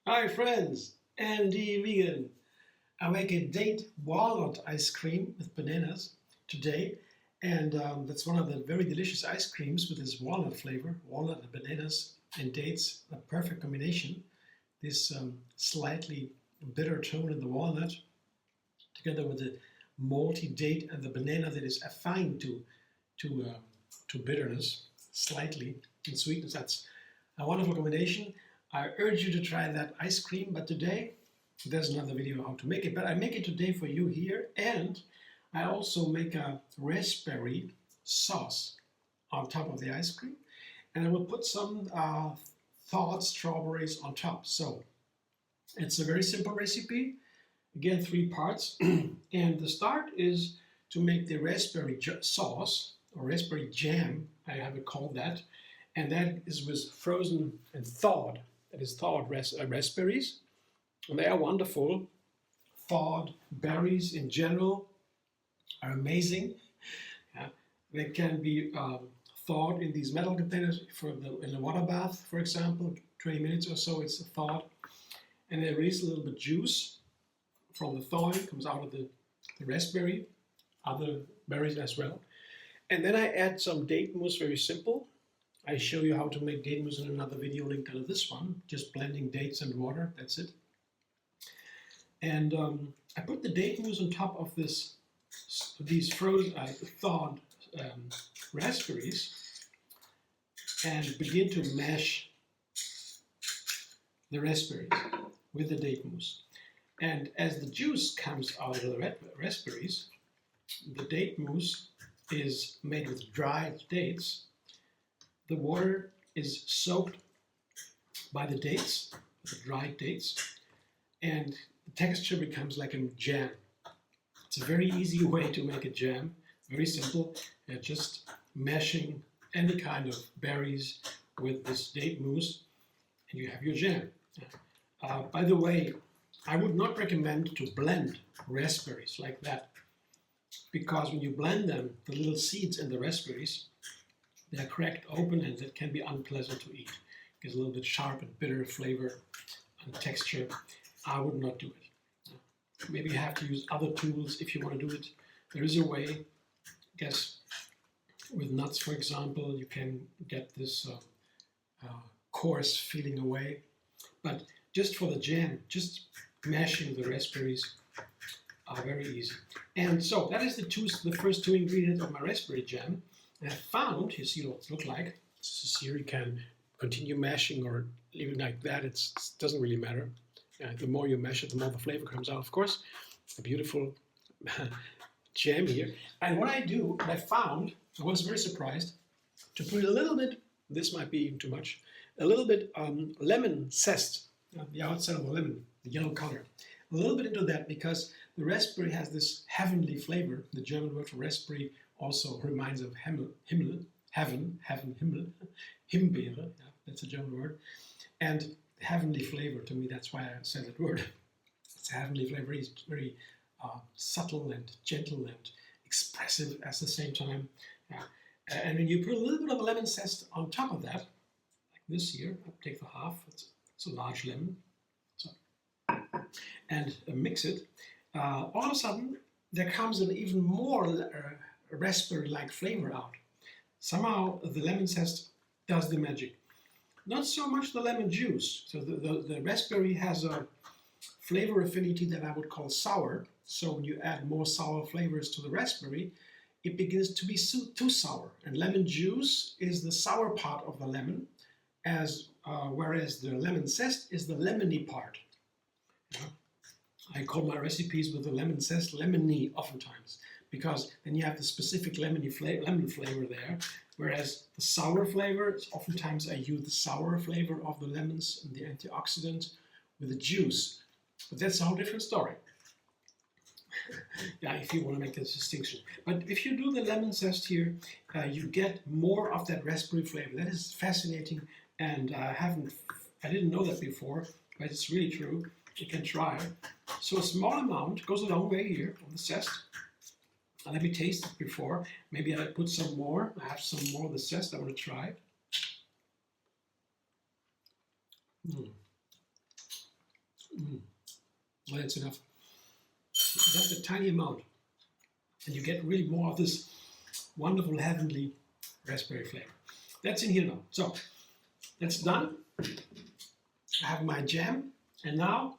Hi friends, Andy Vegan. I make a date walnut ice cream with bananas today, and that's one of the very delicious ice creams with this walnut flavor, walnut and bananas and dates, a perfect combination. This slightly bitter tone in the walnut, together with the malty date and the banana that is affine to bitterness, slightly in sweetness. That's a wonderful combination. I urge you to try that ice cream, but today there's another video how to make it. But I make it today for you here, and I also make a raspberry sauce on top of the ice cream, and I will put some thawed strawberries on top. So it's a very simple recipe. Again, 3 parts. And the start is to make the raspberry sauce, or raspberry jam, I have it called that. And that is with frozen and thawed. That is thawed raspberries. And they are wonderful. Thawed berries in general are amazing. Yeah. They can be thawed in these metal containers in a water bath, for example. 20 minutes or so it's thawed. And they release a little bit juice from the thawing, comes out of the raspberry, other berries as well. And then I add some date mousse, very simple. I show you how to make date mousse in another video linked under this one, just blending dates and water, that's it. And I put the date mousse on top of these frozen, thawed raspberries, and begin to mash the raspberries with the date mousse. And as the juice comes out of the raspberries, the date mousse is made with dried dates. The water is soaked by the dates, the dried dates, and the texture becomes like a jam. It's a very easy way to make a jam, very simple, just mashing any kind of berries with this date mousse, and you have your jam. By the way, I would not recommend to blend raspberries like that, because when you blend them, the little seeds in the raspberries, they're cracked open, and that can be unpleasant to eat. It gives a little bit sharp and bitter flavor and texture. I would not do it. Maybe you have to use other tools if you want to do it. There is a way. I guess with nuts, for example, you can get this coarse feeling away. But just for the jam, just mashing the raspberries are very easy. And so that is the first 2 ingredients of my raspberry jam. And I found, you see what it looks like. So here you can continue mashing or leave it like that. It doesn't really matter. The more you mash it, the more the flavor comes out, of course. A beautiful jam here. And what I found, I was very surprised, to put a little bit, this might be even too much, a little bit lemon zest, the outside of the lemon, the yellow color. A little bit into that, because the raspberry has this heavenly flavor. The German word for raspberry also reminds of heaven, Himmel, Himbeere, yeah, that's a German word. And heavenly flavor, to me, that's why I said that word. It's a heavenly flavor. It's very subtle and gentle and expressive at the same time. And when you put a little bit of lemon zest on top of that, like this here, I'll take the half, it's a large lemon, so, and mix it, all of a sudden there comes an even more raspberry-like flavor out. Somehow the lemon zest does the magic. Not so much the lemon juice. So the raspberry has a flavor affinity that I would call sour. So when you add more sour flavors to the raspberry, it begins to be too sour. And lemon juice is the sour part of the lemon, whereas the lemon zest is the lemony part. Yeah? I call my recipes with the lemon zest lemony oftentimes, because then you have the specific lemon flavor there, whereas the sour flavor, oftentimes I use the sour flavor of the lemons and the antioxidant with the juice. But that's a whole different story. Yeah, if you want to make this distinction. But if you do the lemon zest here, you get more of that raspberry flavor. That is fascinating, and I didn't know that before, but it's really true. You can try. So a small amount goes a long way here on the zest. Let me taste it before. Maybe I put some more. I have some more of the zest I want to try. Well, that's enough. Just a tiny amount. And you get really more of this wonderful, heavenly raspberry flavor. That's in here now. So, that's done. I have my jam. And now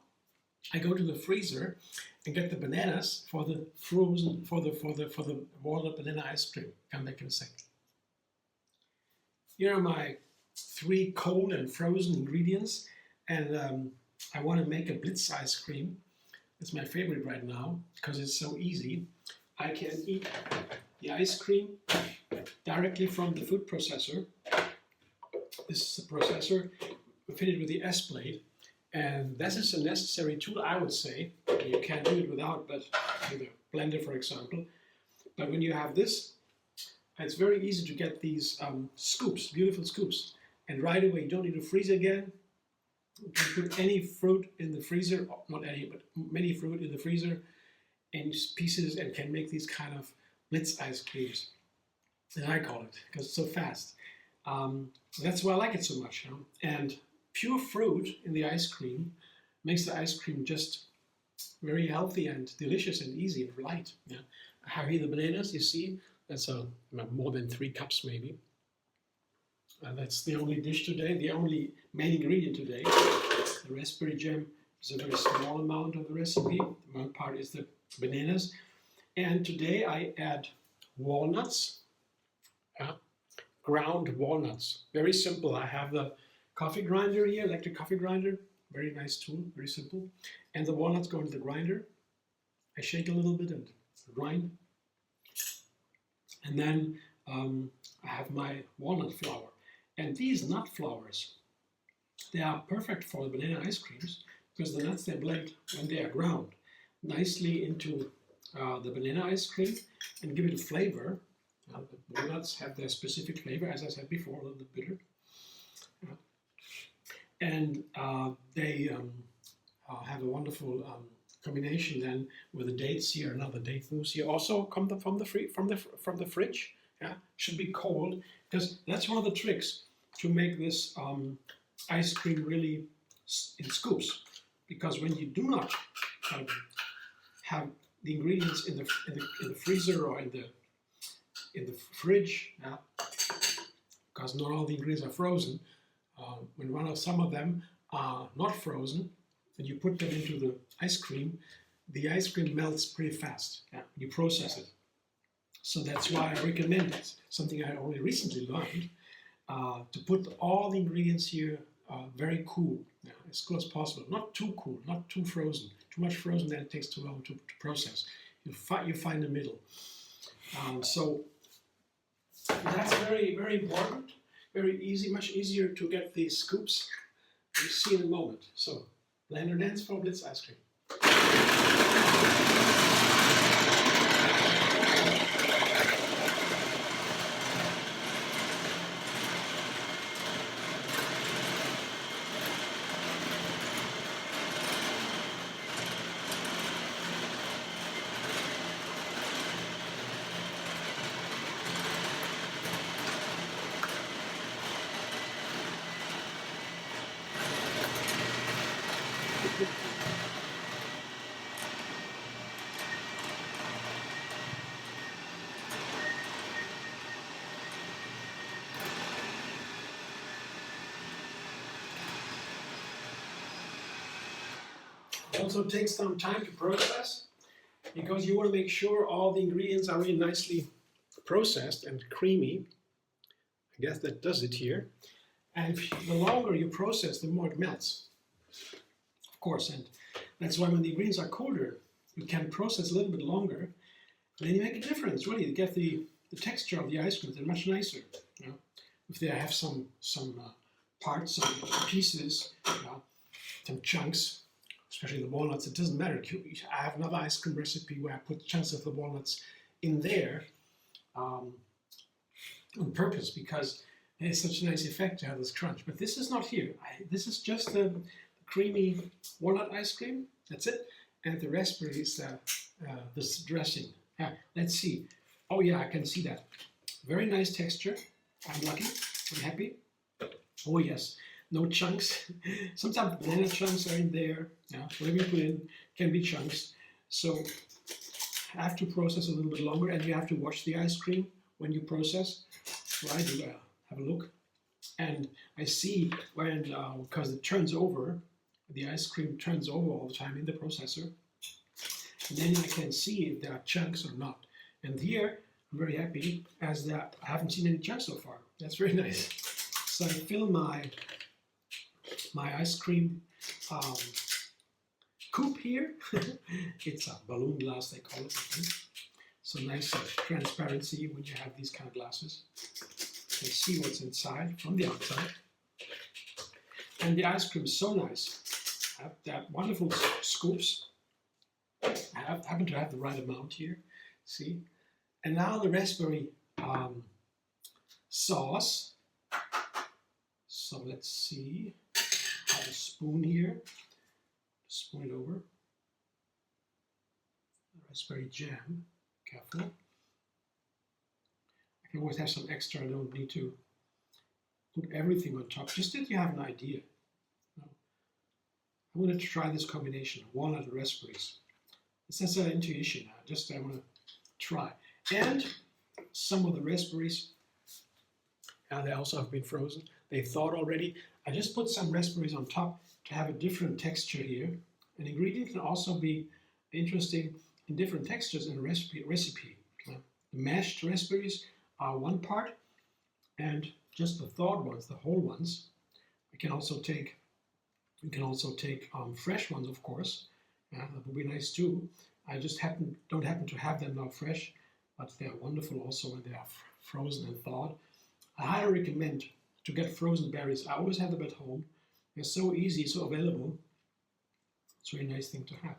I go to the freezer and get the bananas for the frozen, for the walnut banana ice cream. Come back in a second. Here are my 3 cold and frozen ingredients, and I want to make a Blitz ice cream. It's my favorite right now because it's so easy. I can eat the ice cream directly from the food processor. This is the processor fitted with the S-blade, and this is a necessary tool, I would say. You can't do it without, but with a blender, for example. But when you have this, it's very easy to get these scoops, beautiful scoops. And right away, you don't need to freeze again. You can put any fruit in the freezer, not any, but many fruit in the freezer in pieces, and can make these kind of Blitz ice creams. And I call it, because it's so fast. That's why I like it so much. You know? And pure fruit in the ice cream makes the ice cream just very healthy and delicious and easy and light. Yeah? I have here the bananas, you see. That's more than 3 cups maybe. That's the only dish today, the only main ingredient today. The raspberry jam is a very small amount of the recipe. The main part is the bananas. And today I add walnuts, ground walnuts. Very simple. I have the coffee grinder here, electric coffee grinder. Very nice tool, very simple. And the walnuts go into the grinder. I shake a little bit and grind. And then I have my walnut flour. And these nut flours, they are perfect for the banana ice creams because the nuts, they blend when they are ground nicely into the banana ice cream and give it a flavor. The walnuts have their specific flavor, as I said before, a little bit bitter. And they have a wonderful combination then with the dates here. Another date mousse here also come from the fridge. Yeah, should be cold because that's one of the tricks to make this ice cream really in scoops. Because when you do not have the ingredients in the freezer or in the fridge, because not all the ingredients are frozen. When some of them are not frozen, and you put them into the ice cream melts pretty fast. Yeah, you process it. So that's why I recommend it. Something I only recently learned, to put all the ingredients here very cool, as cool as possible. Not too cool, not too frozen. Too much frozen, then it takes too long to process. You find the middle. So that's very, very important. Very easy, much easier to get these scoops. You see in a moment. So, blender dance for Blitz ice cream. It also takes some time to process because you want to make sure all the ingredients are really nicely processed and creamy. I guess that does it here. And the longer you process, the more it melts, of course. And that's why when the ingredients are colder, you can process a little bit longer. And then you make a difference, really. You get the texture of the ice cream. They're much nicer. You know? If they have some parts, some pieces, some chunks, especially the walnuts, it doesn't matter. I have another ice cream recipe where I put chunks of the walnuts in there on purpose because it has such a nice effect to have this crunch. But this is not here. This is just the creamy walnut ice cream. That's it. And the raspberries, this dressing. Let's see. Oh yeah, I can see that. Very nice texture. I'm lucky. I'm happy. Oh yes, no chunks. Sometimes banana chunks are in there. Yeah, whatever you put in can be chunks. So I have to process a little bit longer, and you have to watch the ice cream when you process. So I do have a look, and I see when because it turns over, the ice cream turns over all the time in the processor, and then I can see if there are chunks or not. And here I'm very happy as that I haven't seen any chunks so far. That's very nice. So I fill my ice cream coupe here. It's a balloon glass, they call it, I think. So nice transparency when you have these kind of glasses. You can see what's inside from the outside. And the ice cream is so nice. I have that wonderful scoops. I happen to have the right amount here. See? And now the raspberry sauce. So let's see. I have a spoon here. Spoon it over. Raspberry jam. Careful. I can always have some extra. I don't need to put everything on top. Just that you have an idea. I wanted to try this combination, walnut and raspberries. It's just an intuition. I want to try. And some of the raspberries, they also have been frozen. They've thawed already. I just put some raspberries on top to have a different texture here. An ingredient can also be interesting in different textures in a recipe. The mashed raspberries are one part, and just the thawed ones, the whole ones. You can also take fresh ones, of course. That would be nice too. I just don't happen to have them now fresh, but they're wonderful also when they are frozen and thawed. I highly recommend to get frozen berries. I always have them at home. They're so easy, so available. It's a really nice thing to have.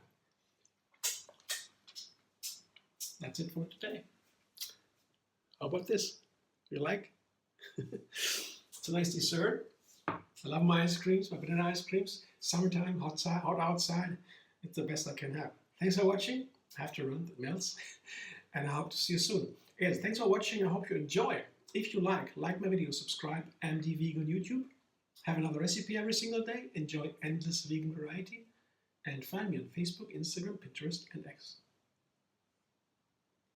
That's it for today. How about this? You like? It's a nice dessert. I love my ice creams, my banana ice creams. Summertime, hot outside. It's the best I can have. Thanks for watching. I have to run, it melts. And I hope to see you soon. Yes, thanks for watching. I hope you enjoy. If you like my video, subscribe. MD Vegan YouTube. Have another recipe every single day. Enjoy endless vegan variety. And find me on Facebook, Instagram, Pinterest, and X.